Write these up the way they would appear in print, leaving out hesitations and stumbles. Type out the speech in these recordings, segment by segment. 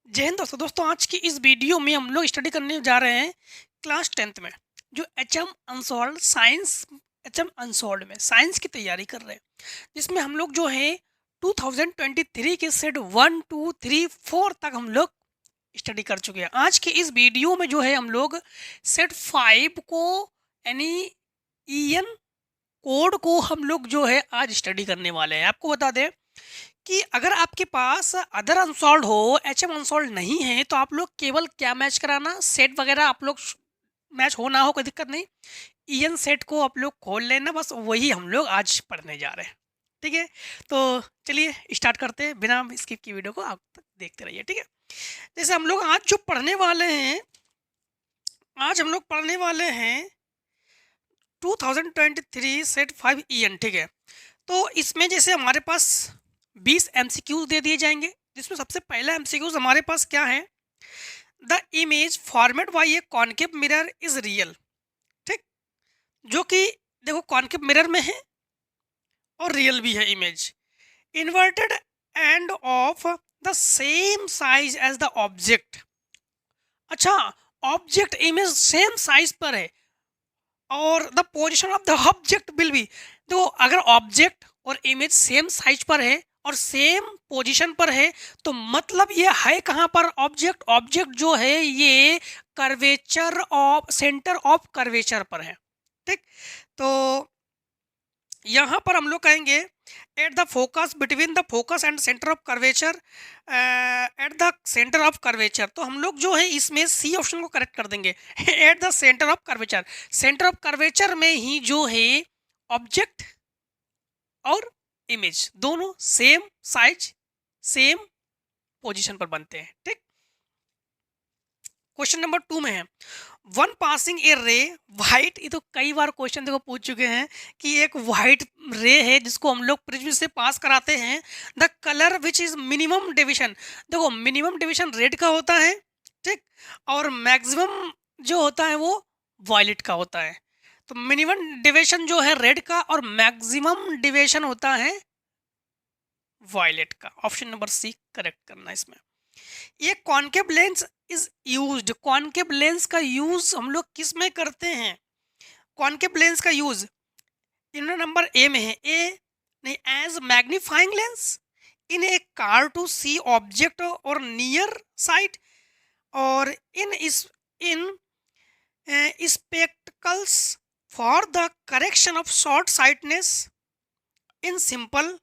जय हिंद दोस्तों आज की इस वीडियो में हम लोग स्टडी करने जा रहे हैं क्लास 10th में जो एच एम अनसॉल्ड में साइंस की तैयारी कर रहे हैं, जिसमें हम लोग जो है 2023 के सेट 1 2 3 4 तक हम लोग स्टडी कर चुके हैं। आज के इस वीडियो में जो है हम लोग सेट 5 को यानी ईएन कोड को हम लोग जो है आज स्टडी करने वाले हैं। आपको बता दें कि अगर आपके पास अदर अनसॉल्व हो, एच एम अनसॉल्व नहीं है, तो आप लोग केवल क्या मैच कराना, सेट वगैरह आप लोग मैच हो ना हो कोई दिक्कत नहीं, ईएन सेट को आप लोग खोल लेना, बस वही हम लोग आज पढ़ने जा रहे हैं। ठीक है, तो चलिए स्टार्ट करते हैं बिना स्किप की वीडियो को आप तक देखते रहिए। ठीक है, जैसे हम लोग आज जो पढ़ने वाले हैं, आज हम लोग पढ़ने वाले हैं 2023 सेट 5 ईएन। ठीक है, तो इसमें जैसे हमारे पास 20 एमसीक्यूज दे दिए जाएंगे, जिसमें सबसे पहला एमसीक्यूज हमारे पास क्या है, the image format by A concave mirror is real. ठीक, जो कि देखो कॉनकेव मिरर में है और रियल भी है image. Inverted and of the same size as the object. अच्छा, ऑब्जेक्ट इमेज सेम साइज पर है और the position of the object will be, तो अगर ऑब्जेक्ट और इमेज सेम साइज पर है और सेम पोजीशन पर है, तो मतलब ये है कहाँ पर ऑब्जेक्ट, ऑब्जेक्ट जो है ये curvature of centre of curvature पर है। ठीक, तो यहाँ पर हम लोग कहेंगे at the focus between the focus and centre of curvature, at the centre of curvature, तो हम लोग जो है इसमें सी ऑप्शन को करेक्ट कर देंगे at the centre of curvature. Centre of curvature में ही जो है ऑब्जेक्ट और इमेज दोनों सेम साइज सेम पोजीशन पर बनते हैं। ठीक, क्वेश्चन नंबर 2 में है वन पासिंग ए रे वाइट। ये तो कई बार क्वेश्चन देखो पूछ चुके हैं कि एक वाइट रे है जिसको हम लोग प्रिज्म से पास कराते हैं, the colour which is minimum division. देखो मिनिमम डिविजन रेड का होता है, ठीक, और मैक्सिमम जो होता है वो वायलेट का होता है। तो मिनिमम डिविजन जो है रेड का और मैक्सिमम डिविजन होता है वायलेट का। ऑप्शन नंबर सी करेक्ट करना इसमें। ये concave lens is used, concave lens का यूज हम लोग किस में करते हैं, कॉनकेव लेंस का यूज इन नंबर ए में है, ए नहीं, as magnifying lens in a car to see object और नियर साइट, और in spectacles for the correction of short sightedness in simple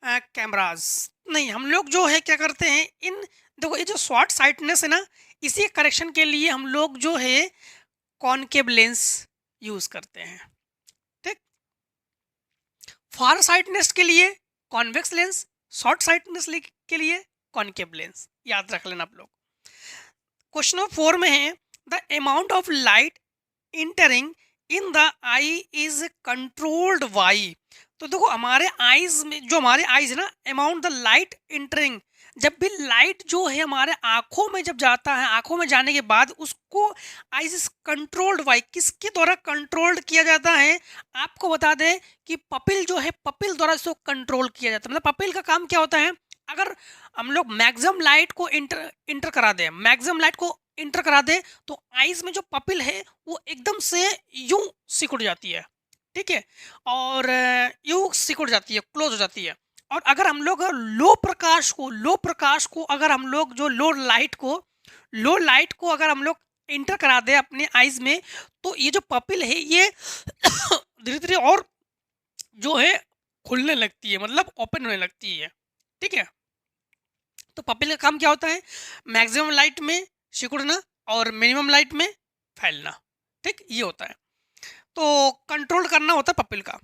cameras. नहीं, हम लोग जो है क्या करते हैं, इन देखो ये जो शॉर्ट साइटनेस है ना, इसी करेक्शन के लिए हम लोग जो है कॉनकेव लेंस यूज करते हैं। ठीक, फार साइटनेस के लिए कॉन्वेक्स लेंस, शॉर्ट साइटनेस के लिए कॉनकेव लेंस, याद रख लेना आप लोग। क्वेश्चन नंबर 4 में है the amount of light entering in the eye is controlled by. तो देखो हमारे आईज में, जो हमारे आईज है ना, अमाउंट द लाइट इंटरिंग, जब भी लाइट जो है हमारे आंखों में जब जाता है, आंखों में जाने के बाद उसको आईज इज कंट्रोल्ड बाई, किसके द्वारा कंट्रोल्ड किया जाता है। आपको बता दें कि पपिल जो है, पपिल द्वारा इसको कंट्रोल किया जाता है। मतलब पपिल का काम क्या होता है, अगर हम लोग मैक्सिमम लाइट को इंटर करा दें, मैक्सिमम लाइट को इंटर करा दे, तो आईज में जो पपिल है वो एकदम से यूं सिकुड़ जाती है। ठीक है, और यूं सिकुड़ जाती है, क्लोज हो जाती है। और अगर हम लोग लो प्रकाश को अगर हम लोग जो लो लाइट को अगर हम लोग इंटर करा दे अपने आईज में, तो ये जो पपिल है ये धीरे धीरे और जो है खुलने लगती है, मतलब ओपन होने लगती है। ठीक है, तो पपिल का काम क्या होता है, मैक्सिमम लाइट में सिकुड़ना और मिनिमम लाइट में फैलना। ठीक, ये होता है, तो कंट्रोल करना होता है पपिल का।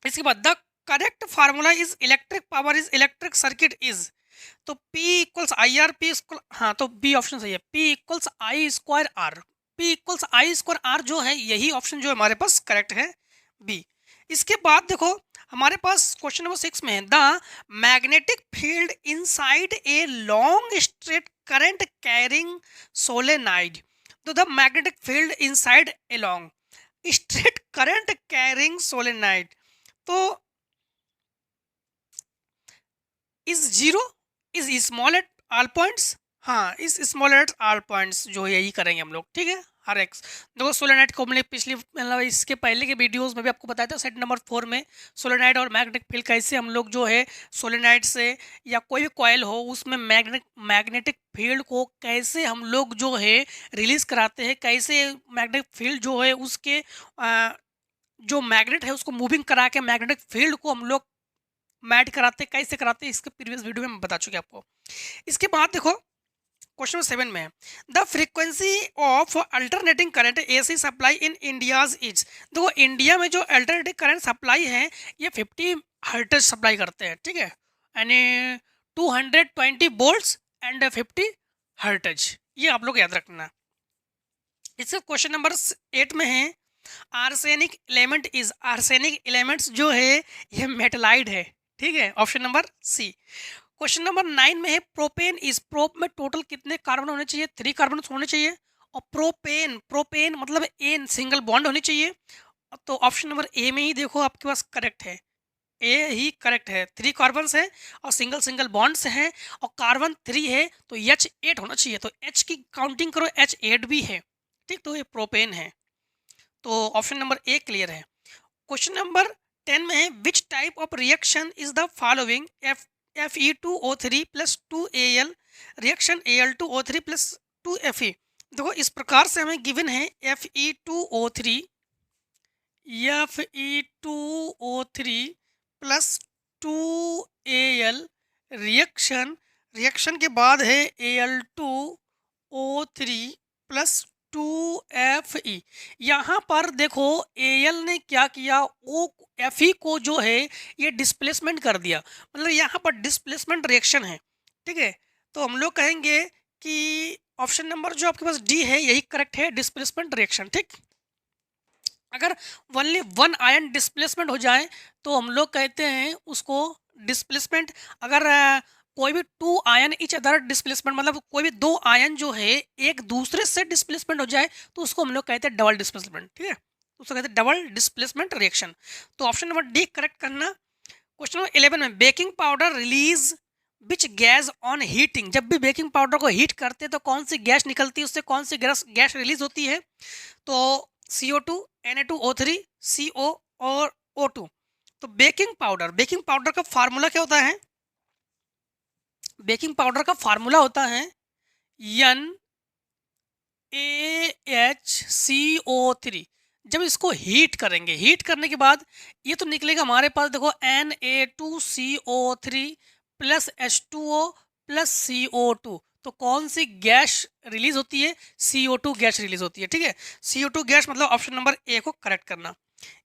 इसके बाद the correct formula is electric power is electric circuit is, तो P equals I R, P equal, हाँ तो बी ऑप्शन सही है, P equals I square R, P equals I square R जो है यही ऑप्शन जो हमारे पास करेक्ट है, बी। इसके बाद देखो हमारे पास क्वेश्चन नंबर 6 में है the magnetic field inside a long straight current carrying solenoid. तो the magnetic field inside a long straight current carrying solenoid, तो is zero, is small all points, हाँ इस स्मॉलेट ऑल पॉइंट्स जो यही करेंगे हम लोग, ठीक है। हर एक देखो सोलेनाइड को हमने पिछली मतलब इसके पहले के वीडियोस में भी आपको बताया था सेट नंबर 4 में सोलेनाइड और मैग्नेटिक फील्ड कैसे हम लोग जो है सोलेनाइड से या कोई भी कॉइल हो उसमें मैग्नेटिक फील्ड को कैसे हम लोग जो है रिलीज कराते हैं, कैसे मैग्नेटिक फील्ड जो है उसके जो मैग्नेट है उसको मूविंग करा के मैग्नेटिक फील्ड को हम लोग मैट कराते कैसे कराते हैं, इसके प्रीवियस वीडियो में मैं बता चुके आपको। इसके बाद देखो क्वेश्चन नंबर 7 में है the frequency of alternating current AC supply in India's is. देखो इंडिया में जो अल्टरनेटिंग करंट सप्लाई है ये 50 हर्ट्ज सप्लाई करते हैं, ठीक है, यानी 220 वोल्ट्स एंड 50 हर्ट्ज, ये आप लोग याद रखना। इसका क्वेश्चन नंबर 8 में है arsenic element is. Arsenic elements जो है ये मेटलाइड है, ठीक है, option number C. Question number 9 में है प्रोपेन इज। प्रोप में टोटल कितने कार्बन होने चाहिए? 3 कार्बन होने चाहिए। और प्रोपेन, प्रोपेन मतलब एन सिंगल बॉन्ड होनी चाहिए। तो ऑप्शन नंबर ए में ही देखो आपके पास करेक्ट है, ए ही करेक्ट है। 3 कार्बन्स है और सिंगल सिंगल बॉन्ड्स हैं और कार्बन 3 है तो H8 होना चाहिए। तो H की काउंटिंग करो, H8 भी है, ठीक, तो ये प्रोपेन है। तो ऑप्शन नंबर ए क्लियर है। क्वेश्चन नंबर 10 में है which type of reaction is the following Fe2O3 plus 2Al reaction Al2O3 plus 2Fe। देखो इस प्रकार से हमें गिवन है Fe2O3 प्लस 2Al रिएक्शन के बाद है Al2O3 प्लस 2Fe। यहाँ पर देखो Al ने क्या किया, ओ Fe को जो है ये डिस्प्लेसमेंट कर दिया, मतलब यहाँ पर डिस्प्लेसमेंट रिएक्शन है, ठीक है। तो हम लोग कहेंगे कि ऑप्शन नंबर जो आपके पास डी है यही करेक्ट है, डिस्प्लेसमेंट रिएक्शन, ठीक। अगर ओनली वन आयन डिस्प्लेसमेंट हो जाए तो हम लोग कहते हैं उसको डिस्प्लेसमेंट। अगर कोई भी 2 आयन इच अदर डिस्प्लेसमेंट, मतलब कोई भी 2 आयन जो है एक दूसरे से डिस्प्लेसमेंट हो जाए तो उसको हम लोग कहते हैं डबल डिस्प्लेसमेंट, ठीक है, उसको कहते हैं डबल डिस्प्लेसमेंट रिएक्शन। तो ऑप्शन नंबर डी करेक्ट करना। क्वेश्चन नंबर 11 में baking powder release which gas on heating. जब भी बेकिंग पाउडर को हीट करते हैं तो कौन सी गैस निकलती है, उससे कौन सी गैस रिलीज होती है? तो CO2, Na2O3, CO और O2। तो बेकिंग पाउडर का फार्मूला क्या होता है? बेकिंग पाउडर का फार्मूला होता है NaHCO3। जब इसको हीट करेंगे, हीट करने के बाद ये तो निकलेगा हमारे पास, देखो Na2CO3 plus H2O plus CO2। तो कौन सी गैस रिलीज होती है? CO2 गैस रिलीज होती है, ठीक है। CO2 गैस मतलब ऑप्शन नंबर ए को करेक्ट करना।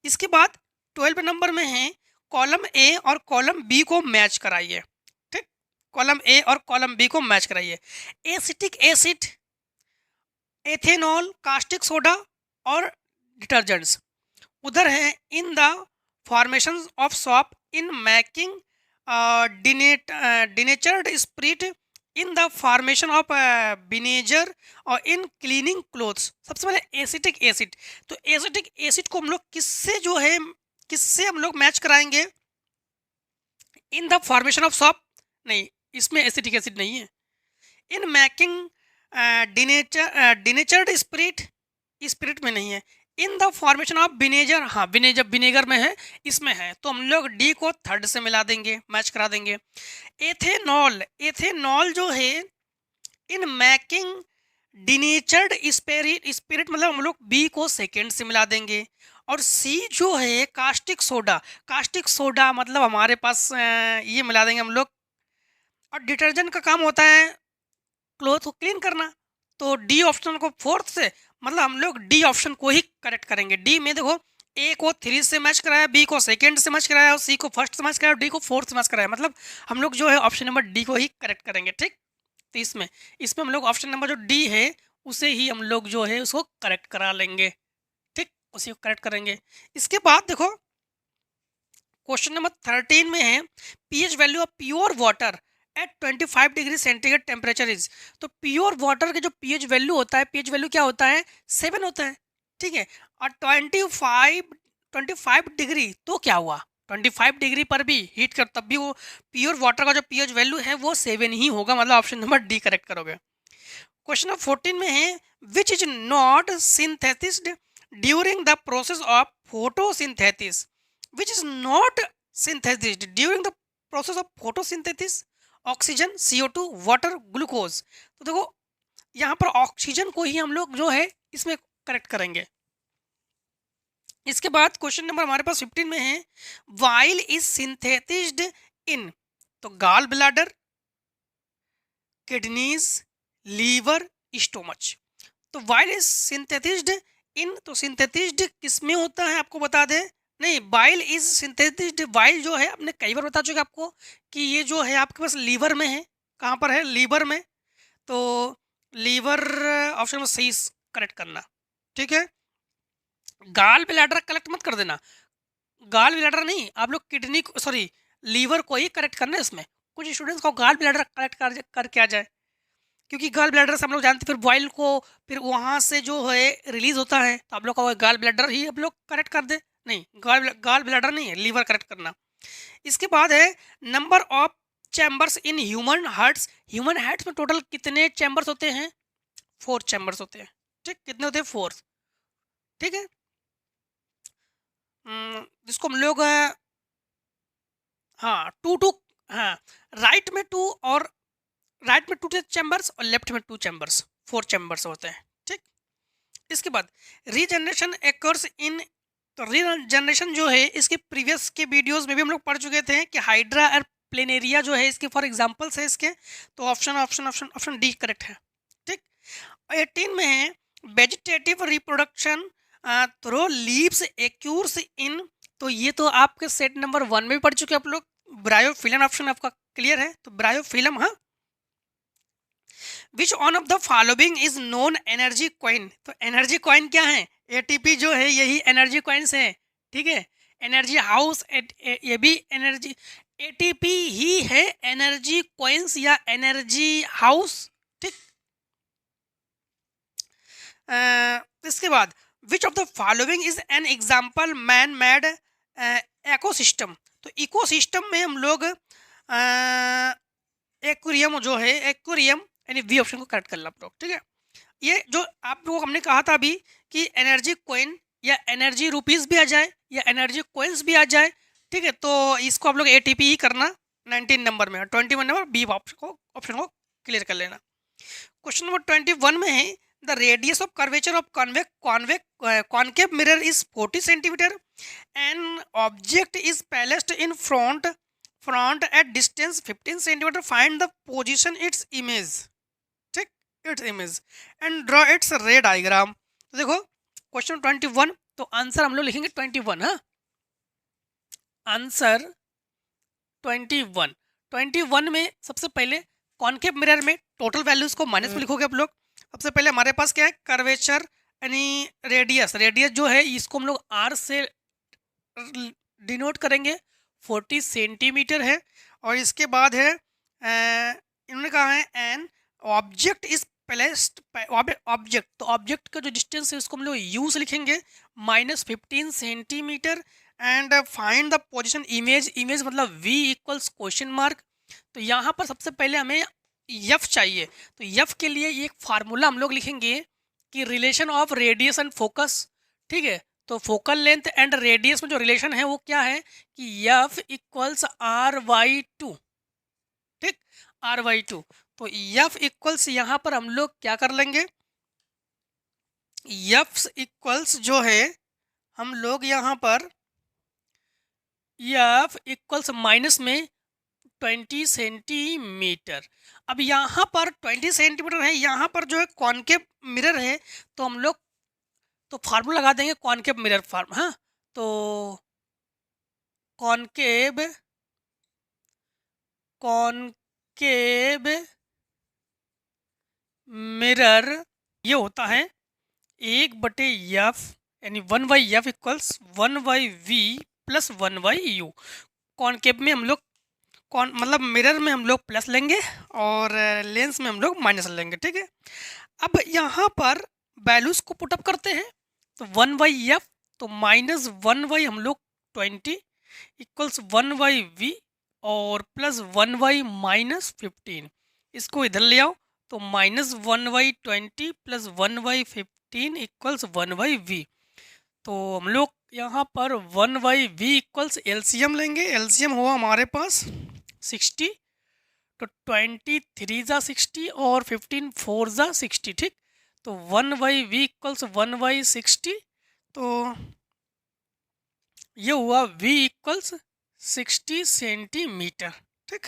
इसके बाद 12 नंबर में है कॉलम ए और कॉलम बी को मैच कराइए, ठीक, कॉलम ए और कॉलम बी को मैच कराइए। Acetic acid, ethanol, caustic soda और डिटर्जेंट्स उधर है in the formation of shop in making denatured spirit in the formation of vinegar और इन क्लीनिंग क्लोथ्स। सबसे पहले एसिटिक एसिड, तो एसिटिक एसिड को हम लोग किससे जो है किससे हम लोग मैच कराएंगे? In the formation of shop नहीं, इसमें एसिटिक एसिड नहीं है। इन मेकिंग डिनेचर्ड स्पिरिट में नहीं है। In the formation of vinegar, हाँ विनेगर में है, इसमें है। तो हम लोग डी को थर्ड से मिला देंगे, मैच करा देंगे। एथेनॉल जो है इन मेकिंग डिनेचर्ड स्पिरिट मतलब हम लोग बी को सेकेंड से मिला देंगे। और सी जो है कास्टिक सोडा मतलब हमारे पास ये मिला देंगे हम लोग। और डिटर्जेंट का काम होता है क्लोथ को क्लीन करना, तो डी ऑप्शन को फोर्थ से मतलब हम लोग डी ऑप्शन को ही करेक्ट करेंगे। डी में देखो ए को 3 से मैच कराया, बी को सेकेंड से मैच कराया और सी को फर्स्ट से मैच कराया, डी को फोर्थ से मैच कराया, मतलब हम लोग जो है ऑप्शन नंबर डी को ही करेक्ट करेंगे, ठीक। तो इसमें हम लोग ऑप्शन नंबर जो डी है उसे ही हम लोग जो है उसको करेक्ट करा लेंगे, ठीक, उसी को करेक्ट करेंगे। इसके बाद देखो क्वेश्चन नंबर 13 में है pH value of pure water at 25 degree centigrade temperature is. तो प्योर वाटर के जो पीएच वैल्यू होता है, पीएच वैल्यू क्या होता है? 7 होता है, ठीक है। और 25 डिग्री तो क्या हुआ? 25 डिग्री पर भी हीट कर तब भी वो प्योर वाटर का जो पीएच वैल्यू है वो 7 ही होगा, मतलब ऑप्शन नंबर डी करेक्ट करोगे। क्वेश्चन नंबर 14 में है which is not synthesized during the process of photosynthesis. Which is not synthesized during the process of photosynthesis. Oxygen, CO2, water, glucose. तो देखो यहाँ पर ऑक्सीजन को ही हम लोग जो है इसमें करेक्ट करेंगे। इसके बाद क्वेश्चन नंबर हमारे पास 15 में है वाइल इज सिंथेसिस्ड इन। तो gall bladder, kidneys, liver, stomach. तो वाइल इज सिंथेसिस्ड इन, तो सिंथेसिस्ड किसमें होता है आपको बता दें। नहीं, बाइल इज सिंथेसिस्ड, बाइल जो है आपने कई बार बता चुके आपको कि ये जो है आपके पास लीवर में है। कहाँ पर है? लीवर में। तो लीवर ऑप्शन में सही करेक्ट करना, ठीक है। गाल ब्लैडर कलेक्ट मत कर देना, गाल ब्लैडर नहीं, आप लोग किडनी को, सॉरी लीवर को ही करेक्ट करना है। इसमें कुछ स्टूडेंट्स को गाल ब्लैडर कलेक्ट करके आ जाए, क्योंकि गाल ब्लैडर से हम लोग जानते हैं फिर बॉइल को फिर वहाँ से जो है रिलीज होता है, तो आप लोग का गाल ब्लैडर ही आप लोग करेक्ट कर दे। नहीं, गाल ब्लैडर नहीं है, लीवर करेक्ट करना। इसके बाद है number of chambers in human hearts. Human hearts में टोटल कितने चैम्बर्स होते हैं? 4 चैम्बर्स होते हैं, ठीक। कितने होते हैं? 4, ठीक है। जिसको हम लोग हाँ 2 हाँ, राइट में 2 और राइट में 2 चैम्बर्स और लेफ्ट में 2 चैम्बर्स, 4 चैम्बर्स होते हैं, ठीक। इसके बाद रीजनरेशन एकर्स इन। तो रीजनरेशन जो है इसके प्रीवियस के वीडियोस में भी हम लोग पढ़ चुके थे कि हाइड्रा और प्लेनेरिया जो है इसके फॉर एग्जांपल्स है इसके। तो ऑप्शन डी करेक्ट है, ठीक। 18 में है वेजिटेटिव रिप्रोडक्शन थ्रू लीव्स एक्यूर्स इन। तो ये तो आपके सेट नंबर 1 में भी पढ़ चुके आप लोग। ब्रायोफिलम ऑप्शन आपका क्लियर है, तो ब्रायोफिलम। हाँ, which on of the following is non energy coin. तो एनर्जी कॉइन क्या है? एटीपी जो है यही एनर्जी कॉइन्स है, ठीक है। एनर्जी हाउस ये भी एनर्जी, एटीपी ही है एनर्जी कॉइन्स या एनर्जी हाउस, ठीक। इसके बाद which of the following is an example man made ecosystem. तो इकोसिस्टम में हम लोग एक्वेरियम जो है, एक्वेरियम यानी बी ऑप्शन को करेक्ट कर लो आप लोग, ठीक है। ये जो आप लोग हमने कहा था अभी कि एनर्जी कॉइन या एनर्जी रुपीस भी आ जाए या एनर्जी कॉइन्स भी आ जाए, ठीक है। तो इसको आप लोग एटीपी ही करना 19 नंबर में, 21 नंबर बी ऑप्शन को क्लियर कर लेना। क्वेश्चन नंबर 21 में है the radius of curvature of concave mirror is 40 centimetre an object is placed in front at distance 15 centimetre. Find the position its image, ठीक, its image and draw its ray diagram. तो देखो question 21, तो answer हम लोग लिखेंगे 21। हाँ, answer 21 में सबसे पहले कॉन्केव मिरर में टोटल वैल्यूज को माइनस में लिखोगे आप लोग। सबसे पहले हमारे पास क्या है? कर्वेचर यानी रेडियस जो है इसको हम लोग आर से डिनोट करेंगे, 40 सेंटीमीटर है। और इसके बाद है इन्होंने कहा है N object is placed, object, तो ऑब्जेक्ट का जो डिस्टेंस है उसको हम लोग यू से लिखेंगे -15 centimetre. And find the position image, image मतलब वी इक्वल्स क्वेश्चन मार्क। तो यहाँ पर सबसे पहले हमें यफ चाहिए, तो यफ के लिए एक फार्मूला हम लोग लिखेंगे कि relation of radius and focus, ठीक है। तो फोकल लेंथ एंड रेडियस में जो रिलेशन है वो क्या है कि यफ इक्वल्स r/2, ठीक, r/2। तो यफ इक्वल्स यहाँ पर हम लोग क्या कर लेंगे, यफ इक्वल्स जो है हम लोग यहाँ पर यफ इक्वल्स माइनस में 20 सेंटीमीटर। अब यहाँ पर 20 सेंटीमीटर है, यहाँ पर जो है कॉन्केव मिरर है, तो हम लोग तो फार्मूला लगा देंगे कॉन्केव मिरर फार्म। हाँ, तो कॉन्केव मिरर ये होता है 1/f यानी 1/f equals 1/v plus 1/u। Concave में हम लोग मतलब मिरर में हम लोग प्लस लेंगे और लेंस में हम लोग माइनस लेंगे, ठीक है। अब यहाँ पर वैल्यूज को पुटअप करते हैं, तो 1/f तो -1/, हम लोग 20 इक्वल्स 1/v और प्लस 1/-15। इसको इधर ले आओ तो -1/20 प्लस 1/15 इक्वल्स 1/v। तो हम लोग यहाँ पर 1/v इक्वल्स एलसीएम लेंगे। एलसीएम हुआ हमारे पास 60, तो 23 ज़ा 60 और 15 4 ज़ा 60, ठीक। तो 1/v इक्वल्स 1/60। तो ये हुआ v इक्वल्स 60 सेंटीमीटर, ठीक।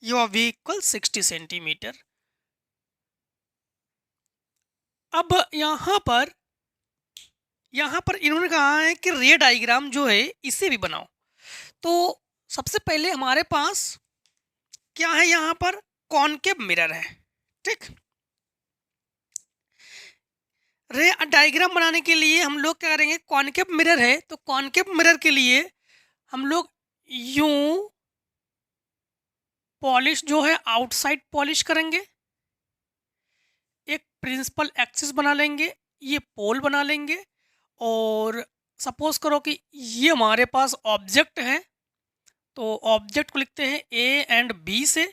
ये हुआ v इक्वल्स 60 सेंटीमीटर। अब यहाँ पर इन्होंने कहा है कि रे डायग्राम जो है इसे भी बनाओ। तो सबसे पहले हमारे पास क्या है, यहाँ पर कॉनकेव मिरर है, ठीक। रे डायग्राम बनाने के लिए हम लोग क्या करेंगे, कॉनकेव मिरर है तो कॉनकेव मिरर के लिए हम लोग यूं पॉलिश जो है आउटसाइड पॉलिश करेंगे, एक प्रिंसिपल एक्सिस बना लेंगे, ये पोल बना लेंगे, और सपोज करो कि ये हमारे पास ऑब्जेक्ट है, तो ऑब्जेक्ट को लिखते हैं ए एंड बी से।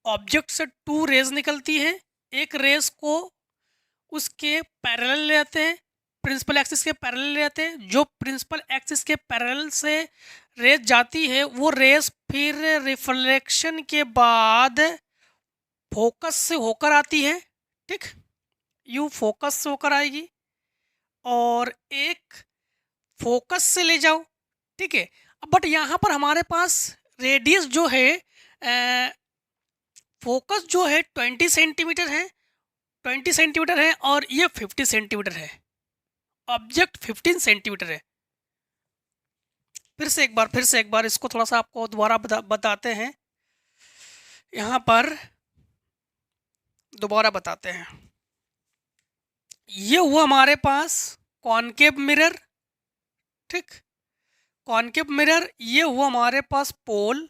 ऑब्जेक्ट से 2 रेज निकलती हैं, एक रेज को उसके पैरेलल ले जाते हैं, प्रिंसिपल एक्सिस के पैरेलल ले जाते हैं। जो प्रिंसिपल एक्सिस के पैरेलल से रेज जाती है वो रेज फिर रिफ्लेक्शन के बाद फोकस से होकर आती है, ठीक। यू फोकस से होकर आएगी और एक फोकस से ले जाओ, ठीक है। अब बट यहाँ पर हमारे पास रेडियस जो है, फोकस जो है 20 सेंटीमीटर है, 20 सेंटीमीटर है और ये 50 सेंटीमीटर है, ऑब्जेक्ट 15 सेंटीमीटर है। फिर से एक बार इसको थोड़ा सा आपको दोबारा बताते हैं, यहाँ पर दोबारा बताते हैं। ये हुआ हमारे पास कॉनकेव मिरर, ठीक। कॉनकेव मिरर, ये हुआ हमारे पास पोल।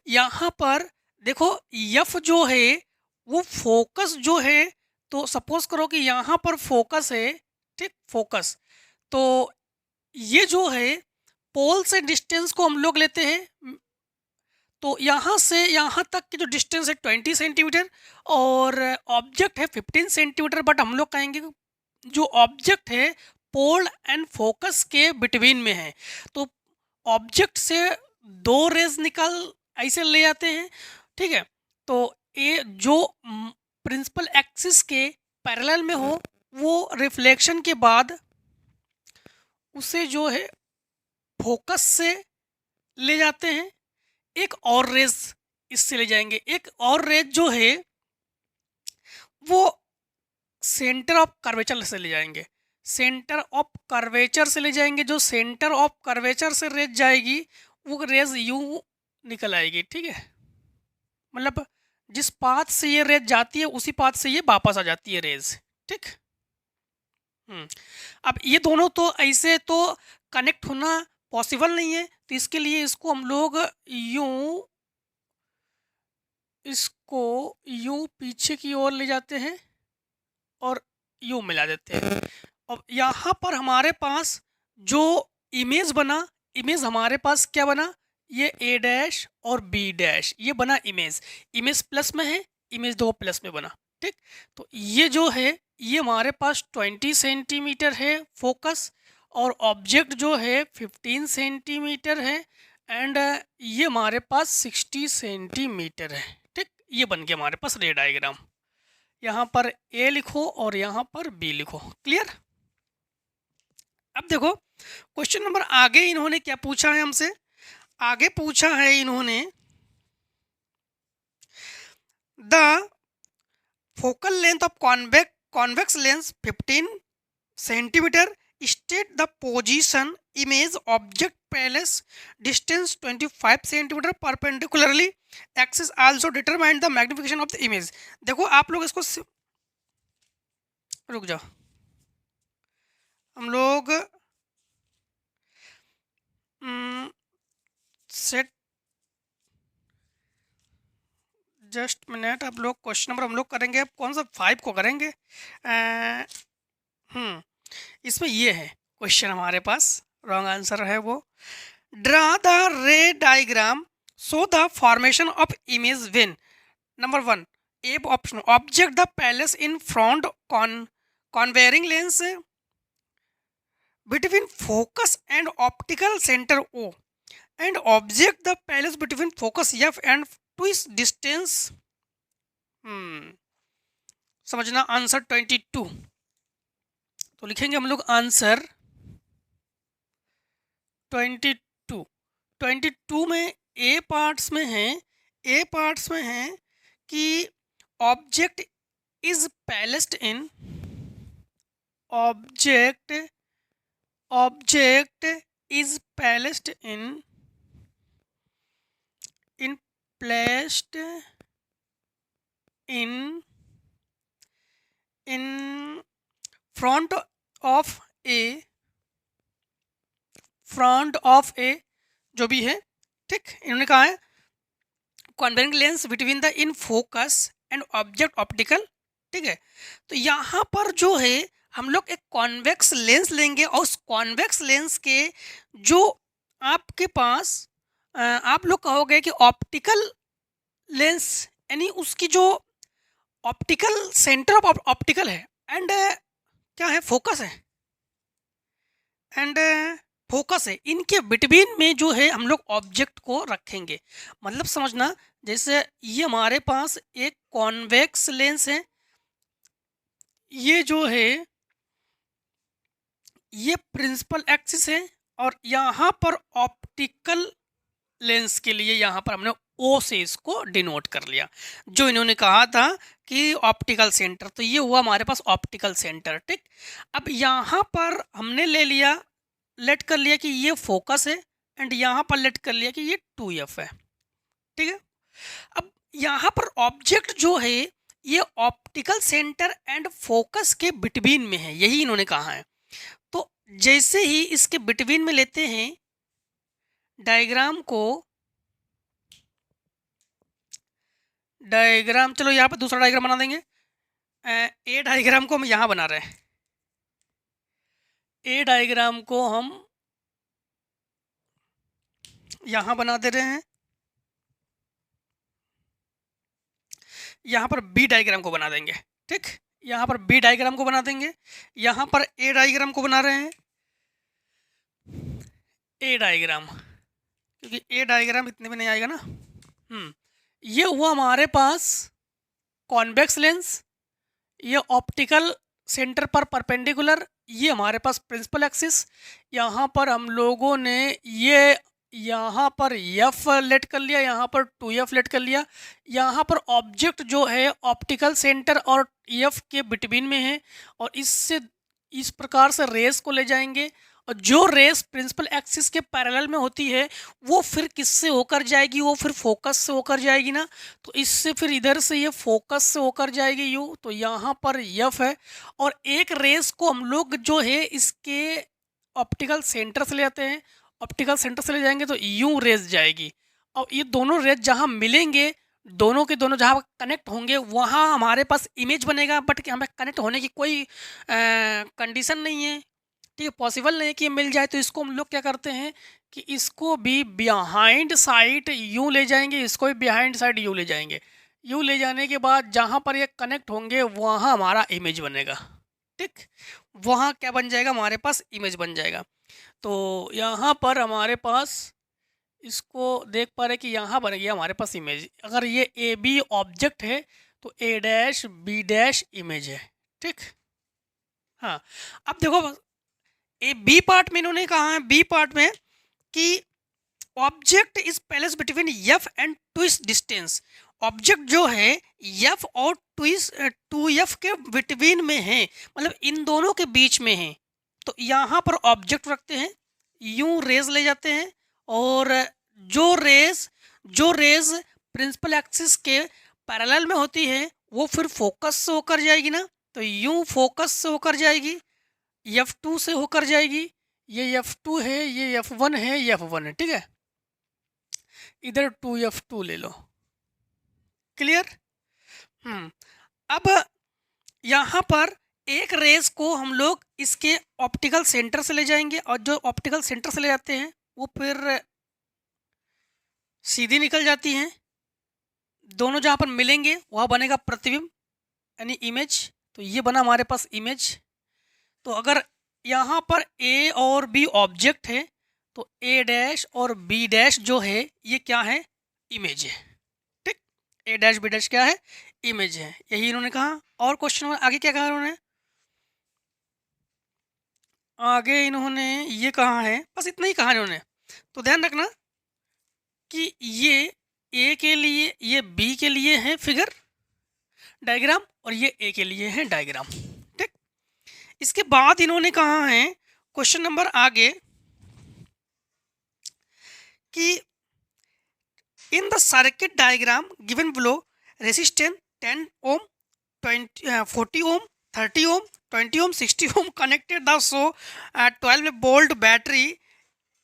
यहाँ पर देखो एफ जो है वो फोकस जो है, तो सपोज करो कि यहाँ पर फोकस है, ठीक, फोकस। तो ये जो है पोल से डिस्टेंस को हम लोग लेते हैं, तो यहाँ से यहाँ तक की जो डिस्टेंस है 20 सेंटीमीटर और ऑब्जेक्ट है 15 सेंटीमीटर। बट हम लोग कहेंगे जो ऑब्जेक्ट है पोल एंड फोकस के बिटवीन में है, तो ऑब्जेक्ट से 2 रेज निकल ऐसे ले जाते हैं, ठीक है। तो ये जो प्रिंसिपल एक्सिस के पैरेलल में हो वो रिफ्लेक्शन के बाद उसे जो है फोकस से ले जाते हैं, एक और रेज इससे ले जाएंगे। एक और रेज जो है वो सेंटर ऑफ कर्वेचर से ले जाएंगे, सेंटर ऑफ कर्वेचर से ले जाएंगे। जो सेंटर ऑफ कर्वेचर से रेज जाएगी वो रेज यूं निकल आएगी, ठीक है। मतलब जिस पाथ से ये रेज जाती है उसी पाथ से ये वापस आ जाती है रेज, ठीक। अब ये दोनों तो ऐसे तो कनेक्ट होना पॉसिबल नहीं है, तो इसके लिए इसको हम लोग यूं पीछे की ओर ले जाते हैं और यूं मिला देते हैं। अब यहाँ पर हमारे पास जो इमेज बना, इमेज हमारे पास क्या बना, ये ए डैश और बी डैश, ये बना इमेज। इमेज प्लस में है, इमेज 2 प्लस में बना, ठीक। तो ये जो है ये हमारे पास 20 सेंटीमीटर है फोकस और ऑब्जेक्ट जो है 15 सेंटीमीटर है एंड ये हमारे पास 60 सेंटीमीटर है, ठीक। ये बन गया हमारे पास रे डायग्राम। यहाँ पर ए लिखो और यहाँ पर बी लिखो, क्लियर। अब देखो क्वेश्चन नंबर आगे इन्होंने क्या पूछा है हमसे, आगे पूछा है इन्होंने the focal length of convex lens 15 centimetre, state the position image object parallel distance 25 centimetre perpendicularly axis, also determine the magnification of the image. देखो आप लोग इसको रुक जाओ, हम लोग सेट जस्ट मिनट। आप लोग क्वेश्चन नंबर हम लोग करेंगे, अब कौन सा 5 को करेंगे। इसमें ये है क्वेश्चन हमारे पास, रॉन्ग आंसर है वो। ड्रा द रे diagram show the formation of image when number 1 A option object the palace in front converging lens between focus and optical center O and object the palace between focus F and twist distance. समझना answer 22. तो लिखेंगे हम लोग answer 22 में ए parts में है कि object is placed in object is placed placed in front of a जो भी है, ठीक. इन्होंने कहा है convex lens between the in focus and object optical, ठीक है. तो यहाँ पर जो है हम लोग एक कॉन्वेक्स लेंस लेंगे और उस कॉन्वेक्स लेंस के जो आपके पास आप लोग कहोगे कि ऑप्टिकल लेंस यानी उसकी जो ऑप्टिकल सेंटर ऑफ ऑप्टिकल है एंड क्या है फोकस है एंड फोकस है, इनके बिटवीन में जो है हम लोग ऑब्जेक्ट को रखेंगे. मतलब समझना, जैसे ये हमारे पास एक कॉन्वेक्स लेंस है, ये जो है ये प्रिंसिपल एक्सिस है और यहाँ पर ऑप्टिकल लेंस के लिए यहाँ पर हमने ओ से इसको डिनोट कर लिया. जो इन्होंने कहा था कि ऑप्टिकल सेंटर, तो ये हुआ हमारे पास ऑप्टिकल सेंटर, ठीक. अब यहाँ पर हमने ले लिया, लेट कर लिया कि ये फोकस है एंड यहाँ पर लेट कर लिया कि ये 2F है, ठीक है. अब यहाँ पर ऑब्जेक्ट जो है ये ऑप्टिकल सेंटर एंड फोकस के बिटवीन में है, यही इन्होंने कहा है. तो जैसे ही इसके बिटवीन में लेते हैं डायग्राम चलो यहाँ पर दूसरा डायग्राम बना देंगे. ए डायग्राम को हम यहाँ बना रहे हैं, ए डायग्राम को हम यहाँ बना दे रहे हैं, यहाँ पर बी डायग्राम को बना देंगे, ठीक. यहाँ पर बी डायग्राम को बना देंगे, यहाँ पर ए डायग्राम को बना रहे हैं, ए डायग्राम, क्योंकि ए डायग्राम इतने में नहीं आएगा ना. ये हुआ हमारे पास कॉन्वेक्स लेंस, ये ऑप्टिकल सेंटर पर परपेंडिकुलर, ये हमारे पास प्रिंसिपल एक्सिस. यहाँ पर हम लोगों ने ये यहाँ पर F लेट कर लिया, यहाँ पर 2F लेट कर लिया. यहाँ पर ऑब्जेक्ट जो है ऑप्टिकल सेंटर और F के बिटवीन में है और इससे इस प्रकार से रेस को ले जाएंगे और जो रेस प्रिंसिपल एक्सिस के पैरेलल में होती है वो फिर किससे होकर जाएगी, वो फिर फोकस से होकर जाएगी ना. तो इससे फिर इधर से ये फोकस से होकर जाएगी यू, तो यहाँ पर F है और एक रेस को हम लोग जो है इसके ऑप्टिकल सेंटर से ले आते हैं, ऑप्टिकल सेंटर से ले जाएंगे तो यूं रेस जाएगी और ये दोनों रेस जहाँ मिलेंगे, दोनों के दोनों जहाँ कनेक्ट होंगे वहाँ हमारे पास इमेज बनेगा. बट हमें कनेक्ट होने की कोई कंडीशन नहीं है, ठीक है, पॉसिबल नहीं है कि ये मिल जाए. तो इसको हम लोग क्या करते हैं कि इसको भी बिहाइंड साइड यूँ ले जाएंगे, इसको भी बिहाइंड साइड यूँ ले जाएंगे. यूँ ले जाने के बाद जहाँ पर ये कनेक्ट होंगे वहाँ हमारा इमेज बनेगा, ठीक. वहाँ क्या बन जाएगा, हमारे पास इमेज बन जाएगा. तो यहाँ पर हमारे पास इसको देख पा रहे कि यहाँ बन गया हमारे पास इमेज. अगर ये ए बी ऑब्जेक्ट है तो ए डैश बी डैश इमेज है, ठीक. हाँ, अब देखो ए बी पार्ट में इन्होंने कहा है, बी पार्ट में कि object is placed between F and twist distance. Object जो है F और ट्विस्ट 2F के बिटवीन में है, मतलब इन दोनों के बीच में है. तो यहाँ पर ऑब्जेक्ट रखते हैं, यूं रेज ले जाते हैं और जो रेज प्रिंसिपल एक्सिस के पैरेलल में होती है वो फिर फोकस से होकर जाएगी ना. तो यूं फोकस से होकर जाएगी, F2 से होकर जाएगी, ये F2 है, ये F1 है, ये F1 है, ठीक है. इधर 2F2 ले लो, क्लियर. अब यहाँ पर एक रेस को हम लोग इसके ऑप्टिकल सेंटर से ले जाएंगे और जो ऑप्टिकल सेंटर से ले जाते हैं वो फिर सीधी निकल जाती हैं, दोनों जहाँ पर मिलेंगे वहाँ बनेगा प्रतिबिंब यानी इमेज। तो ये बना हमारे पास इमेज। तो अगर यहाँ पर ए और बी ऑब्जेक्ट है तो ए डैश और बी डैश जो है ये क्या है, इमेज है। ठीक, ए डैश बी डैश क्या है, इमेज है, यही इन्होंने कहा। और क्वेश्चन में आगे क्या कहा इन्होंने, आगे इन्होंने ये कहा है, बस इतना ही कहा इन्होंने। तो ध्यान रखना कि ये ए के लिए, ये बी के लिए है फिगर डायग्राम और ये ए के लिए है डायग्राम। ठीक, इसके बाद इन्होंने कहा है क्वेश्चन नंबर आगे कि in the circuit diagram given below resistance 10 ohm 40 ohm 30 ohm 20 ohm 60 ohm connected the so 12 volt battery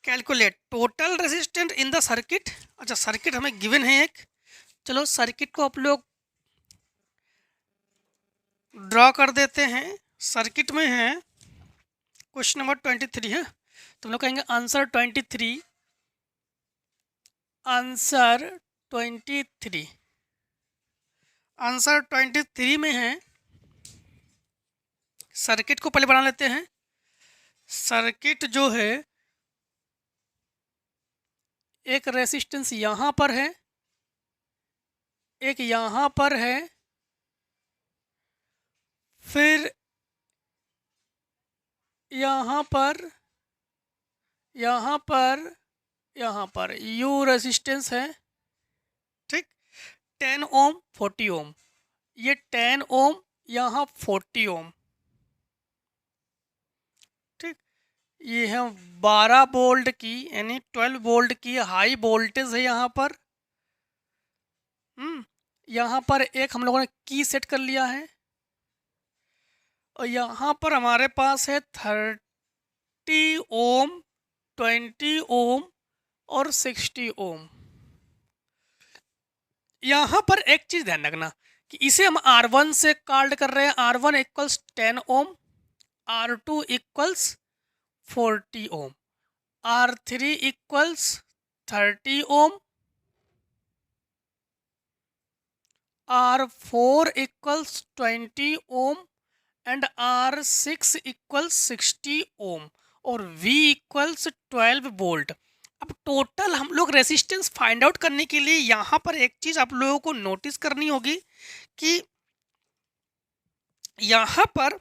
calculate total resistance in the circuit. अच्छा, सर्किट हमें गिवन है एक, चलो सर्किट को आप लोग ड्रॉ कर देते हैं। सर्किट में है क्वेश्चन नंबर 23 है, तुम लोग कहेंगे आंसर 23, आंसर 23, आंसर 23 में है। सर्किट को पहले बना लेते हैं। सर्किट जो है एक रेसिस्टेंस यहाँ पर है, एक यहाँ पर है, फिर यहाँ पर, यहाँ पर, यहाँ पर यू रेसिस्टेंस है। ठीक, 10 ओम 40 ओम, ये 10 ओम यहाँ 40 ओम। ठीक, ये है 12 वोल्ट की यानी 12 वोल्ट की हाई वोल्टेज है यहाँ पर। यहाँ पर एक हम लोगों ने की सेट कर लिया है और यहाँ पर हमारे पास है 30 ओम 20 ओम और 60 ओम। यहाँ पर एक चीज़ ध्यान रखना कि इसे हम R1 से कॉल्ड कर रहे हैं, R1 equals 10 ohm, R2 equals 40 ohm, R3 equals 30 ohm, R4 equals 20 ohm and R6 equals 60 ohm और V इक्वल्स 12 वोल्ट। अब टोटल हम लोग रेसिस्टेंस फाइंड आउट करने के लिए यहाँ पर एक चीज़ आप लोगों को नोटिस करनी होगी कि यहाँ पर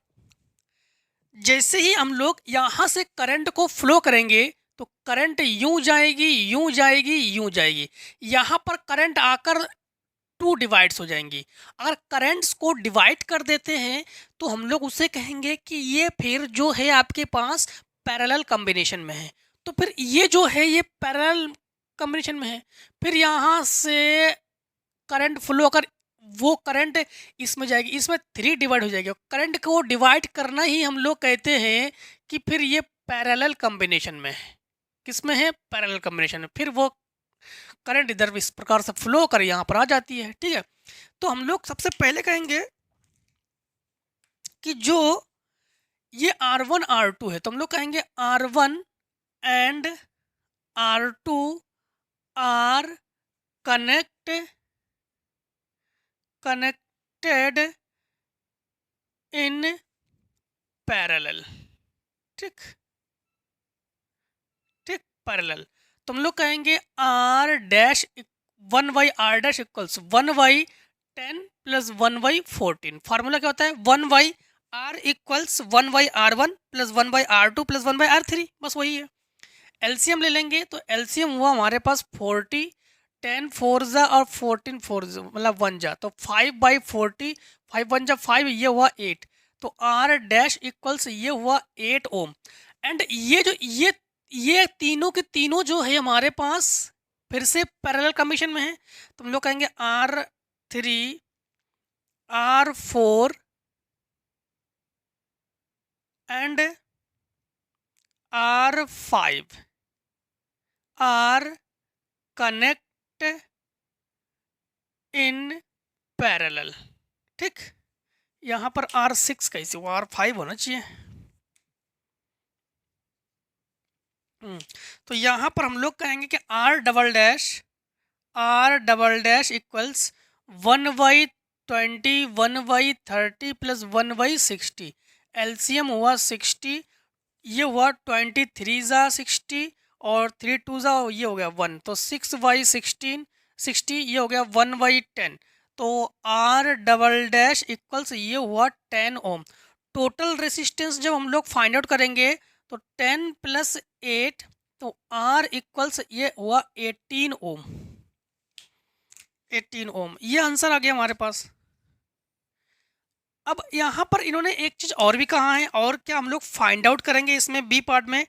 जैसे ही हम लोग यहाँ से करंट को फ्लो करेंगे तो करंट यूं जाएगी, यूं जाएगी, यूं जाएगी। यहाँ पर करंट आकर 2 डिवाइड्स हो जाएंगी। अगर करंट्स को डिवाइड कर देते हैं तो हम लोग उसे कहेंगे कि ये फिर जो है आपके पास पैरेलल कॉम्बिनेशन में है। तो फिर ये जो है ये पैरेलल कॉम्बिनेशन में है, फिर यहाँ से करंट फ्लो अगर वो करंट इसमें जाएगी, इसमें 3 डिवाइड हो जाएगी। करंट को डिवाइड करना ही हम लोग कहते हैं कि फिर ये पैरेलल कॉम्बिनेशन में है। किस में है, पैरेलल कॉम्बिनेशन में। फिर वो करंट इधर इस प्रकार से फ्लो कर यहाँ पर आ जाती है। ठीक है, तो हम लोग सबसे पहले कहेंगे कि जो ये R1 R2 है तो हम लोग कहेंगे R1 and R2 are connected in parallel. ठीक ठीक, पैरेलल। तो हम लोग कहेंगे R dash 1/R dash equals 1/10 plus 1/14। Formula क्या होता है, 1/R equals 1/R1 plus 1/R2 plus 1/R3, बस वही है। एलसीएम ले लेंगे तो एलसीएम हुआ हमारे पास 40, 10 4 जा और 14 4 मतलब 1 जा, तो 5/40, 5 1 जा 5, ये हुआ 8। तो R डैश इक्वल्स ये हुआ 8 ओम। एंड ये जो ये तीनों के तीनों जो है हमारे पास फिर से पैरेलल कॉम्बिनेशन में है। तो हम लोग कहेंगे R3 R4 and R5 are connect in parallel. ठीक, यहाँ पर R6 कैसे हुआ, R5 होना चाहिए। तो यहाँ पर हम लोग कहेंगे कि R double dash equals 1/20 1/30 plus 1/60। LCM हुआ 60, ये हुआ 23 ज़ा 60 और 3 2 ज़ा ये हो गया 1, तो 6/16 60, ये हो गया 1/10। तो R डबल डैश इक्वल्स ये हुआ 10 ओम। टोटल रेसिस्टेंस जब हम लोग फाइंड आउट करेंगे तो 10 प्लस 8, तो R इक्वल्स ये हुआ 18 ओम। 18 ओम, ये आंसर आ गया हमारे पास। अब यहाँ पर इन्होंने एक चीज़ और भी कहा है, और क्या हम लोग फाइंड आउट करेंगे इसमें बी पार्ट में,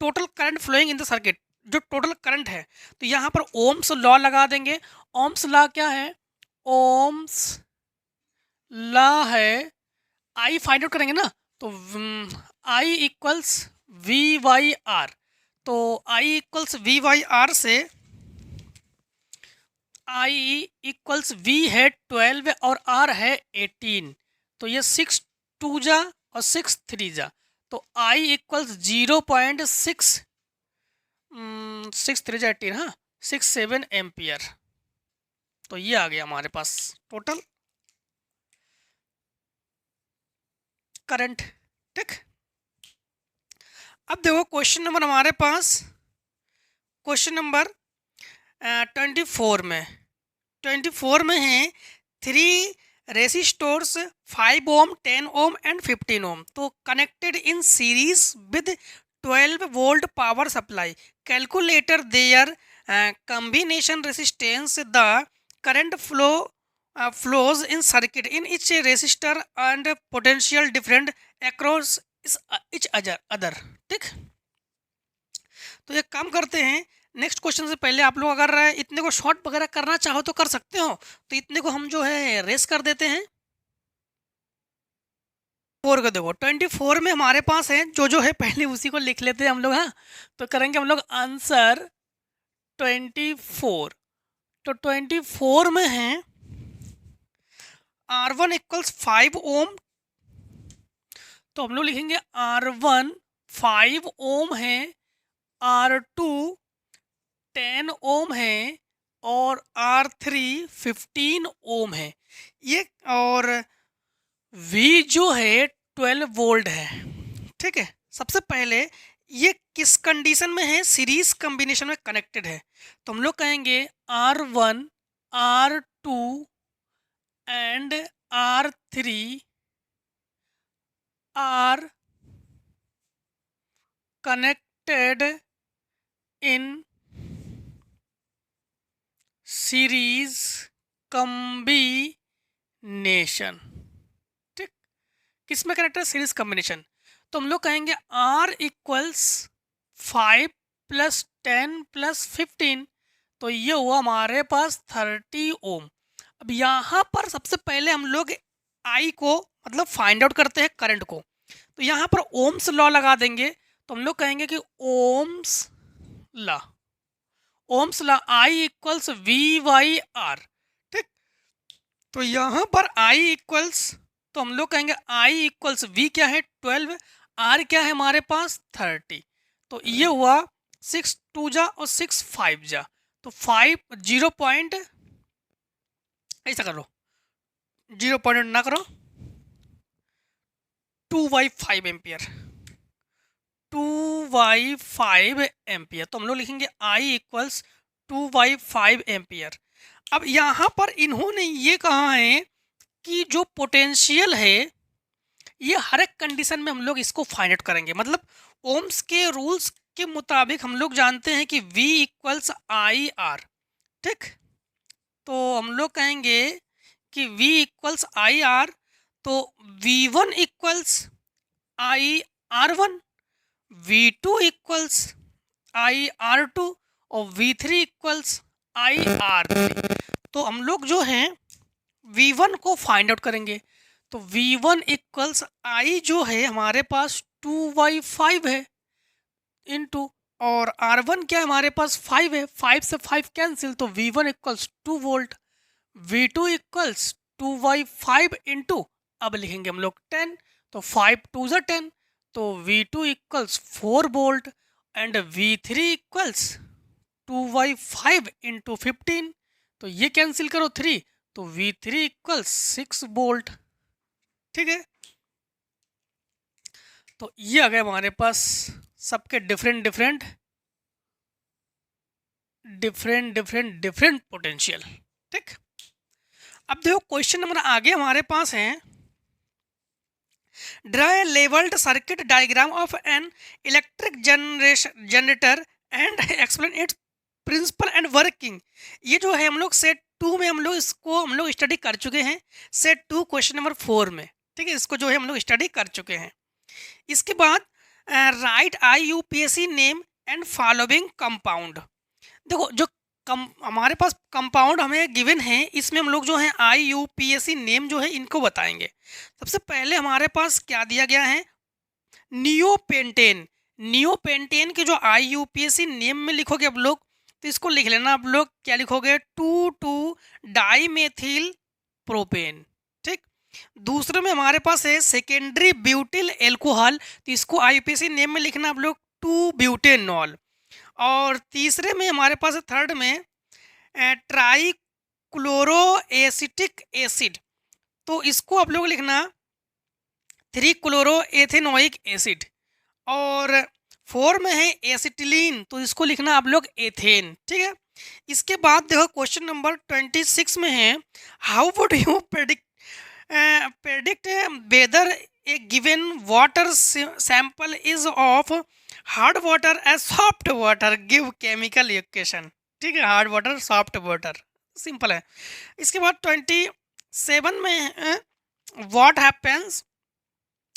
total current flowing in the circuit, जो टोटल करंट है। तो यहाँ पर ओम्स लॉ लगा देंगे। ओम्स लॉ क्या है? ओम्स लॉ है, आई फाइंड आउट करेंगे ना, तो आई इक्वल्स वी वाई आर। तो आई इक्वल्स वी वाई आर से आई इक्वल्स वी है 12 और आर है 18, तो ये 6 2 जा और 6 3 जा, तो आई इक्वल्स 0.6 6 3 जा 18, हाँ 67 एम्पियर। तो ये आ गया हमारे पास टोटल करंट। ठीक, अब देखो क्वेश्चन नंबर हमारे पास, क्वेश्चन नंबर 24 में है 3 रेसिस्टर्स 5 ओम 10 ओम एंड 15 ओम, तो connected in series with 12 volt power supply. Calculator there combination resistance, the current flows in circuit in each resistor and potential different across each other। ठीक, तो एक काम करते हैं, next question से पहले आप लोग अगर इतने को शॉर्ट वगैरह करना चाहो तो कर सकते हो, तो इतने को हम जो है रेस कर देते हैं। 4 को देखो, 24 में हमारे पास है जो है पहले उसी को लिख लेते हैं हम लोग। हाँ, तो करेंगे हम लोग आंसर 24। तो 24 में है R1 इक्वल्स 5 ओम, तो हम लोग लिखेंगे R1 5 ओम है, R2 10 ओम है और R3 15 ओम है ये, और V जो है 12 वोल्ट है। ठीक है, सबसे पहले ये किस कंडीशन में है? सीरीज कॉम्बिनेशन में कनेक्टेड है, तो हम लोग कहेंगे R1 R2 and R3 are connected in series combination। ठीक, किस में कनेक्टेड? Series combination. तो हम लोग कहेंगे R इक्वल्स 5 प्लस 10 प्लस 15, तो ये हुआ हमारे पास 30 ओम। अब यहाँ पर सबसे पहले हम लोग आई को मतलब फाइंड आउट करते हैं करंट को, तो यहाँ पर ओम्स लॉ लगा देंगे। तो हम लोग कहेंगे कि Ohm's law I equals V by R. ठीक, तो यहाँ पर आई इक्वल्स, तो हम लोग कहेंगे आई इक्वल्स वी क्या है 12, आर क्या है हमारे पास 30, तो ये हुआ 6 2 जा और 6 5 जा, तो 5 0 पॉइंट ऐसा करो, 0 पॉइंट ना करो, 2/5 एम्पियर, 2/5 एम्पियर। तो हम लोग लिखेंगे आई इक्वल्स 2/5 एम्पियर। अब यहाँ पर इन्होंने ये कहा है कि जो पोटेंशियल है ये हर एक कंडीशन में हम लोग इसको फाइंड आउट करेंगे, मतलब ओम्स के रूल्स के मुताबिक हम लोग जानते हैं कि V इक्वल्स आई आर। ठीक, तो हम लोग कहेंगे कि V इक्वल्स आई आर, तो V1 equals I R1, V2 equals I R2 और V3 इक्वल्स आई R3। तो हम लोग जो हैं V1 को फाइंड आउट करेंगे, तो V1 इक्वल्स आई जो है हमारे पास 2/5 है इनटू, और R1 क्या है हमारे पास 5 है, 5 से 5 कैंसिल, तो V1 equals 2 volt, V2 equals 2/5 into, अब लिखेंगे हम लोग 10, तो 5 2 ज़ा 10, तो V2 equals 4 volt and V3 equals 2/5 into 15, तो ये कैंसिल करो 3, तो V3 इक्वल्स 6 वोल्ट। ठीक है, तो ये आ गए हमारे पास सबके डिफरेंट पोटेंशियल। ठीक, अब देखो क्वेश्चन नंबर आगे हमारे पास है, draw a labelled circuit diagram of an electric generator and explain its principle and working. ये जो है हम लोग सेट 2 में हम लोग स्टडी कर चुके हैं, सेट 2 क्वेश्चन नंबर 4 में। ठीक है, इसको जो है हम लोग स्टडी कर चुके हैं। इसके बाद right IUPAC name and following compound. देखो जो हमारे पास कंपाउंड हमें गिवन है, इसमें हम लोग जो है IUPAC नेम जो है इनको बताएंगे। सबसे पहले हमारे पास क्या दिया गया है, नियोपेंटेन। नियोपेंटेन के जो IUPAC नेम में लिखोगे आप लोग, तो इसको लिख लेना आप लोग, क्या लिखोगे, 2,2 डाइमेथिल प्रोपेन। ठीक, दूसरे में हमारे पास है सेकेंडरी ब्यूटिल एल्कोहल, तो इसको IUPAC नेम में लिखना आप लोग 2 ब्यूटेनॉल। और तीसरे में हमारे पास है थर्ड में ट्राइक्लोरोएसिटिक एसिड, तो इसको आप लोग लिखना 3 क्लोरोएथेनोइक एसिड। और 4 में है एसिटिलीन, तो इसको लिखना आप लोग एथेन। ठीक है, इसके बाद देखो क्वेश्चन नंबर 26 में है, how would you predict whether a given water sample is of hard water as soft water, give chemical equation। ठीक है, hard water soft water, simple है। इसके बाद 27 में what happens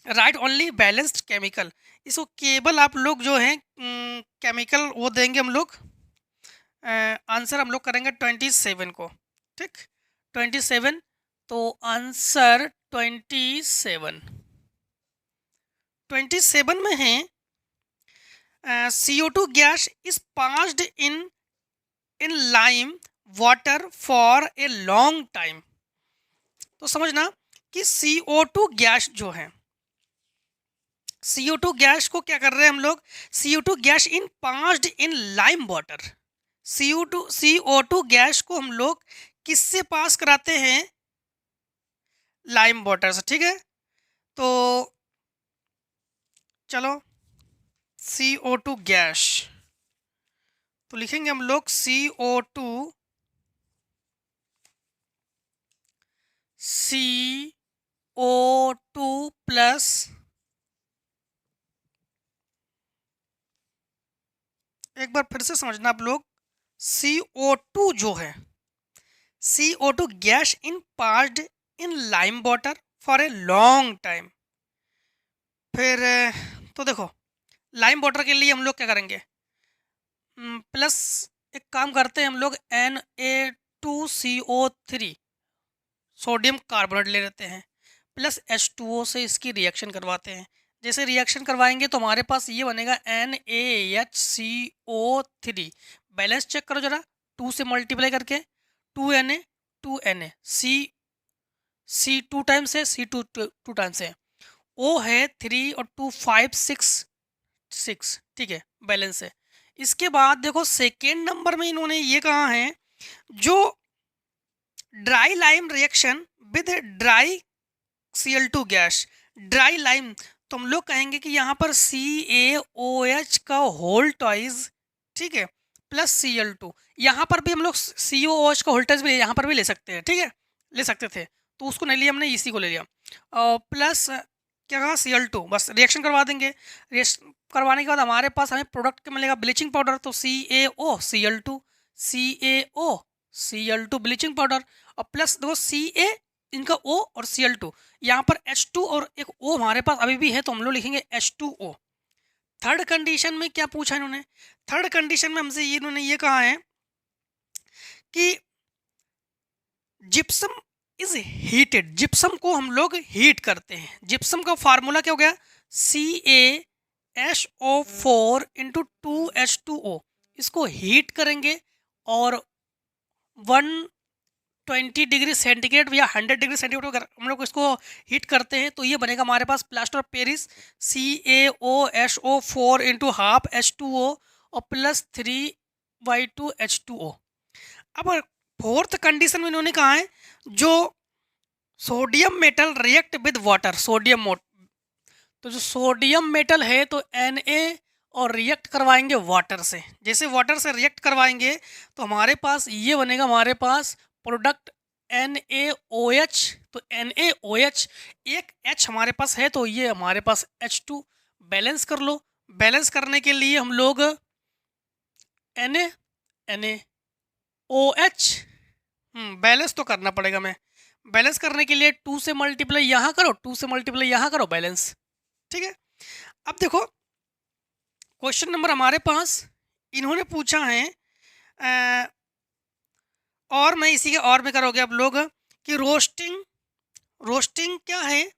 right only balanced chemical, इसको केवल आप लोग जो है केमिकल वो देंगे हम लोग, आंसर हम लोग करेंगे 27 को। ठीक, 27, तो आंसर 27 में है CO2 gas is passed in lime water for a long time. तो समझना कि CO2 गैस जो है, CO2 गैस को क्या कर रहे हैं हम लोग, CO2 gas in passed in lime water. CO2 gas को हम लोग किससे पास कराते हैं, लाइम वाटर से। ठीक है, तो चलो CO2 गैस, तो लिखेंगे हम लोग CO2 प्लस, एक बार फिर से समझना आप लोग, CO2 जो है, CO2 gas in passed in lime water for a long time. फिर तो देखो लाइम वाटर के लिए हम लोग क्या करेंगे, प्लस एक काम करते हैं हम लोग Na2CO3 सोडियम कार्बोनेट ले लेते हैं, प्लस H2O से इसकी रिएक्शन करवाते हैं। जैसे रिएक्शन करवाएंगे तो हमारे पास ये बनेगा NaHCO3। बैलेंस चेक करो जरा, 2 से मल्टीप्लाई करके 2Na C 2 टाइम्स है, C2 2 टाइम्स है, O है 3 और 2 5 6। ठीक है, बैलेंस है। इसके बाद देखो सेकेंड नंबर में इन्होंने ये कहा है, जो dry lime reaction with dry Cl2 gas, dry lime, तो हम लोग कहेंगे कि यहाँ पर CaOH का होल टॉइज, ठीक है, प्लस Cl2, यहाँ पर भी हम लोग COOH का होल टॉइज भी यहाँ पर भी ले सकते हैं। ठीक है, ले सकते थे, तो उसको नहीं लिया हमने, इसी को ले लिया। प्लस क्या कहा, Cl2, बस रिएक्शन करवा देंगे। रिएक्शन करवाने के बाद हमारे पास हमें प्रोडक्ट क्या मिलेगा, ब्लीचिंग पाउडर, तो CaO Cl2 ब्लीचिंग पाउडर, और प्लस देखो Ca इनका O और Cl2, यहाँ पर H2 और एक O हमारे पास अभी भी है, तो हम लोग लिखेंगे H2O। थर्ड कंडीशन में क्या पूछा इन्होंने, थर्ड कंडीशन में हमसे इन्होंने ये कहा है कि जिप्सम इज हीटेड, जिप्सम को हम लोग हीट करते हैं। जिप्सम का फार्मूला क्या हो गया, CaSO4 इंटू 2H2O, इसको हीट करेंगे और 20 डिग्री सेंटीग्रेड या 100 डिग्री सेंटीग्रेड अगर हम लोग इसको हीट करते हैं तो ये बनेगा हमारे पास plaster of Paris CaOSO4 into half H2O और प्लस 3Y2H2O। अब फोर्थ कंडीशन में इन्होंने कहा है जो sodium metal react with water, तो जो सोडियम मेटल है तो Na और रिएक्ट करवाएंगे वाटर से। जैसे वाटर से रिएक्ट करवाएंगे तो हमारे पास ये बनेगा हमारे पास प्रोडक्ट NaOH। तो NaOH एक H हमारे पास है तो ये हमारे पास H2। बैलेंस कर लो। बैलेंस करने के लिए हम लोग NaOH बैलेंस तो करना पड़ेगा। मैं बैलेंस करने के लिए 2 से मल्टीप्लाई यहाँ करो, 2 से मल्टीप्लाई यहाँ करो, बैलेंस। ठीक है। अब देखो क्वेश्चन नंबर हमारे पास इन्होंने पूछा है और मैं इसी के और में करोगे आप लोग कि रोस्टिंग क्या है,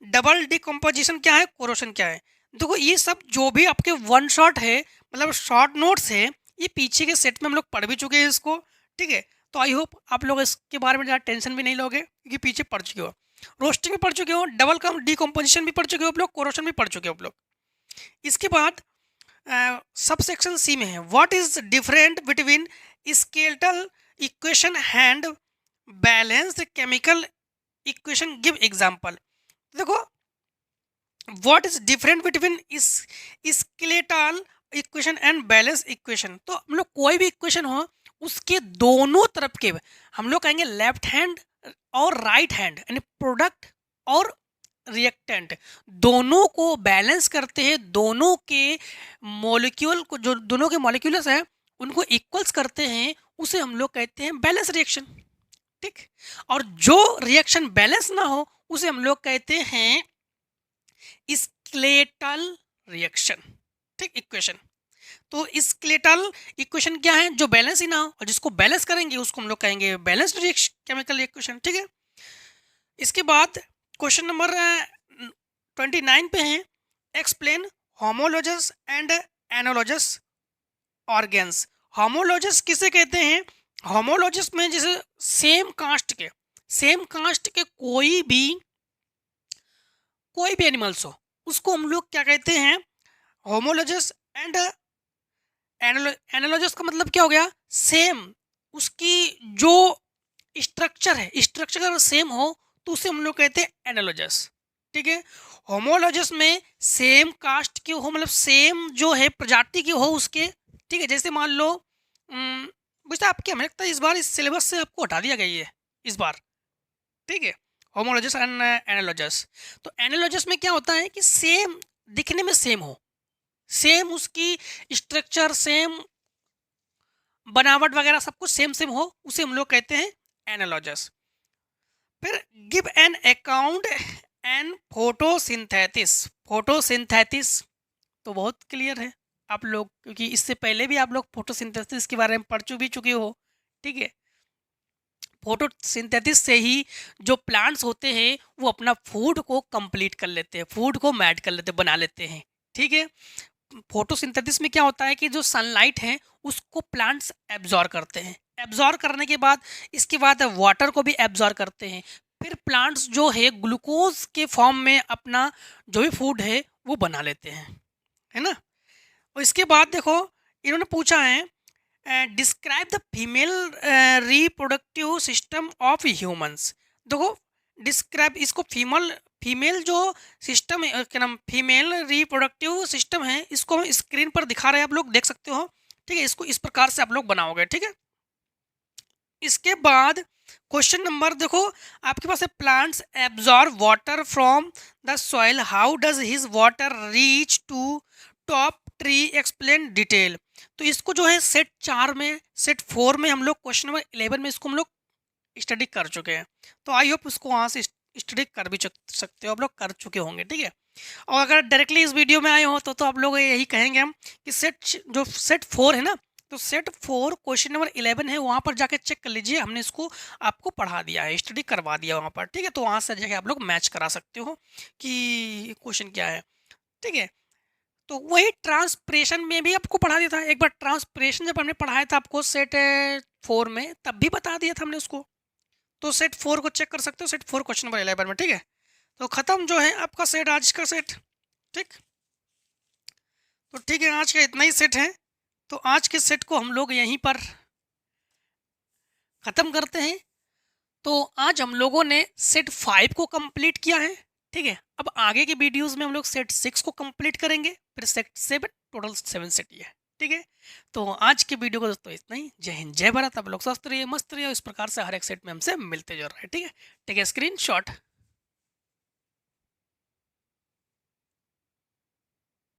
डबल डिकम्पोजिशन क्या है, कोरोशन क्या है। देखो ये सब जो भी आपके वन शॉट है, मतलब शॉर्ट नोट्स है, ये पीछे के सेट में हम लोग पढ़ भी चुके हैं इसको। ठीक है, तो आई होप आप लोग इसके बारे में ज़्यादा टेंशन भी नहीं लोगे क्योंकि पीछे पढ़ चुके हो। रोस्टिंग भी पढ़ चुके हो, डबल डिकम्पोजिशन भी पढ़ चुके हो आप लोग, कोरोशन भी पढ़ चुके हो आप लोग। इसके बाद सब सेक्शन सी में है what is different between skeletal equation and balanced chemical equation, give example. देखो what is different between skeletal equation and balance equation, तो हम लोग कोई भी इक्वेशन हो उसके दोनों तरफ के हम लोग कहेंगे लेफ्ट हैंड और राइट हैंड, यानी प्रोडक्ट और रिएक्टेंट दोनों को बैलेंस करते हैं। दोनों के मॉलिक्यूल को, जो दोनों के मॉलिक्यूल्स हैं उनको इक्वल्स करते हैं, उसे हम लोग कहते हैं बैलेंस रिएक्शन। ठीक, और जो रिएक्शन बैलेंस ना हो उसे हम लोग कहते हैं स्केलेटल रिएक्शन। ठीक, इक्वेशन। तो स्केलेटल इक्वेशन क्या है, जो बैलेंस ही ना हो, और जिसको बैलेंस करेंगे उसको हम लोग कहेंगे बैलेंस्ड रिएक्शन केमिकल इक्वेशन। ठीक है। इसके बाद क्वेश्चन नंबर 29 पे है एक्सप्लेन होमोलॉजस एंड एनालॉजस ऑर्गेन्स। होमोलॉजस किसे कहते हैं, होमोलॉजस में जैसे सेम कास्ट के कोई भी एनिमल्स हो उसको हम लोग क्या कहते हैं, होमोलॉजस। एंड एनालॉजस का मतलब क्या हो गया, सेम, उसकी जो स्ट्रक्चर है, स्ट्रक्चर अगर सेम हो तो उसे हम लोग कहते हैं एनालॉजस। ठीक है। होमोलॉजस में सेम कास्ट के हो, मतलब सेम जो है प्रजाति के हो उसके। ठीक है, जैसे मान लो बुझता आपके, हमें लगता है इस बार इस सिलेबस से आपको हटा दिया गया है इस बार। ठीक है, होमोलॉजस एंड एनालॉजस। तो एनालॉजस में क्या होता है कि सेम, दिखने में सेम हो, सेम उसकी स्ट्रक्चर, सेम बनावट वगैरह सब कुछ सेम हो, उसे हम लोग कहते हैं एनालॉजस। फिर give an account and photosynthesis तो बहुत क्लियर है आप लोग, क्योंकि इससे पहले भी आप लोग फोटोसिंथेसिस के बारे में पढ़ भी चुके हो। ठीक है, फोटोसिंथेसिस से ही जो प्लांट्स होते हैं वो अपना फूड को कंप्लीट कर लेते हैं, फूड को मैड कर लेते हैं, बना लेते हैं। ठीक है, फोटोसिंथेसिस में क्या होता है कि जो सनलाइट है उसको प्लांट्स एब्जॉर्ब करते हैं, एब्जॉर्ब करने के बाद इसके बाद वाटर को भी एब्जॉर्ब करते हैं। फिर प्लांट्स जो है ग्लूकोज के फॉर्म में अपना जो भी फूड है वो बना लेते हैं, है ना। और इसके बाद देखो इन्होंने पूछा है describe the female reproductive system of humans. देखो डिस्क्राइब, इसको फीमेल जो सिस्टम है, क्या नाम, फीमेल रिप्रोडक्टिव सिस्टम है, इसको हम स्क्रीन पर दिखा रहे हैं, आप लोग देख सकते हो। ठीक है, इसको इस प्रकार से आप लोग बनाओगे। ठीक है, इसके बाद क्वेश्चन नंबर देखो आपके पास है plants absorb water from the soil, how does his water reach to top tree, explain detail. तो इसको जो है सेट 4 में, सेट 4 में हम लोग क्वेश्चन नंबर 11 में इसको हम लोग स्टडी कर चुके हैं। तो आई होप इसको वहाँ से स्टडी कर भी सकते हो, आप लोग कर चुके होंगे। ठीक है, और अगर डायरेक्टली इस वीडियो में आए हो तो आप लोग यही कहेंगे हम कि सेट 4 है ना, तो सेट 4 क्वेश्चन नंबर 11 है, वहाँ पर जाके चेक कर लीजिए, हमने इसको आपको पढ़ा दिया है, स्टडी करवा दिया वहाँ पर। ठीक है, तो वहाँ से जाके आप लोग मैच करा सकते हो कि क्वेश्चन क्या है। ठीक है, तो वही ट्रांसप्रेशन में भी आपको पढ़ा दिया था एक बार। ट्रांसप्रेशन जब हमने पढ़ाया था आपको सेट 4 में, तब भी बता दिया था हमने उसको। तो सेट 4 को चेक कर सकते हो, सेट 4 क्वेश्चन नंबर 11 में, ठीक है। तो ख़त्म जो है आपका सेट, आज का सेट, ठीक। तो ठीक है, आज का इतना ही सेट है। तो आज के सेट को हम लोग यहीं पर ख़त्म करते हैं। तो आज हम लोगों ने सेट 5 को कंप्लीट किया है, ठीक है। अब आगे के वीडियोस में हम लोग सेट 6 को कंप्लीट करेंगे, फिर सेट 7, टोटल 7 सेट ही है, ठीक है। तो आज के वीडियो को दोस्तों इतना ही। जय हिंद, जय भारत। आप लोग स्वस्थ रहिए, मस्त रहिए। इस प्रकार से हर एक सेट में हमसे मिलते जो रहे, ठीक है। ठीक है, स्क्रीन शॉट।